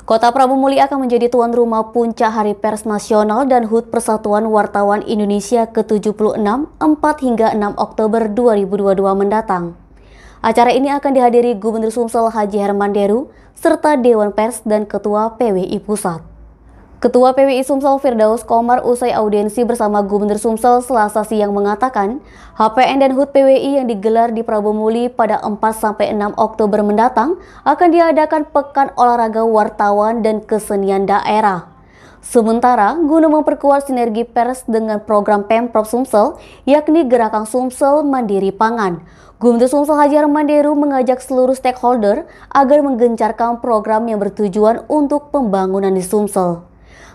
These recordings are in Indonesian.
Kota Prabu Muli akan menjadi tuan rumah Puncak Hari Pers Nasional dan HUT Persatuan Wartawan Indonesia ke-76 4 hingga 6 Oktober 2022 mendatang. Acara ini akan dihadiri Gubernur Sumsel Haji Herman Deru serta Dewan Pers dan Ketua PWI Pusat. Ketua PWI Sumsel Firdaus Komar usai audiensi bersama Gubernur Sumsel Selasa siang mengatakan, HPN dan HUT PWI yang digelar di Prabu Muli pada 4-6 Oktober mendatang akan diadakan Pekan Olahraga Wartawan dan Kesenian Daerah. Sementara, guna memperkuat sinergi pers dengan program Pemprov Sumsel, yakni Gerakan Sumsel Mandiri Pangan, Gubernur Sumsel Haji Herman Deru mengajak seluruh stakeholder agar menggencarkan program yang bertujuan untuk pembangunan di Sumsel.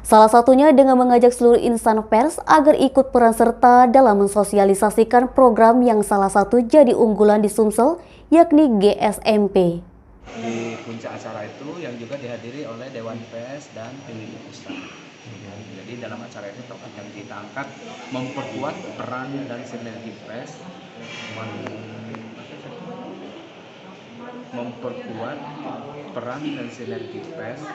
Salah satunya dengan mengajak seluruh insan pers agar ikut peran serta dalam mensosialisasikan program yang salah satu jadi unggulan di Sumsel, yakni GSMP. Di puncak acara itu yang juga dihadiri oleh Dewan Pers dan PWI Pusat. Jadi dalam acara itu topik yang kita angkat memperkuat peran dan sinergi pers,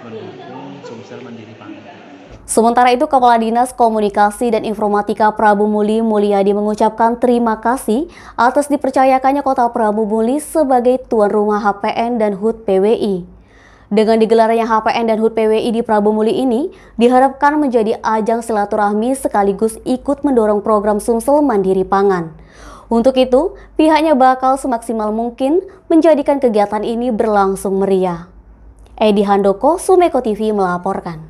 mendukung Sumsel Mandiri Pangan. Sementara itu, Kepala Dinas Komunikasi dan Informatika Prabu Muli Mulyadi mengucapkan terima kasih atas dipercayakannya Kota Prabu Muli sebagai tuan rumah HPN dan HUT PWI. Dengan digelarnya HPN dan HUT PWI di Prabu Muli ini, diharapkan menjadi ajang silaturahmi sekaligus ikut mendorong program Sumsel Mandiri Pangan. Untuk itu, pihaknya bakal semaksimal mungkin menjadikan kegiatan ini berlangsung meriah. Edi Handoko, Sumeko TV melaporkan.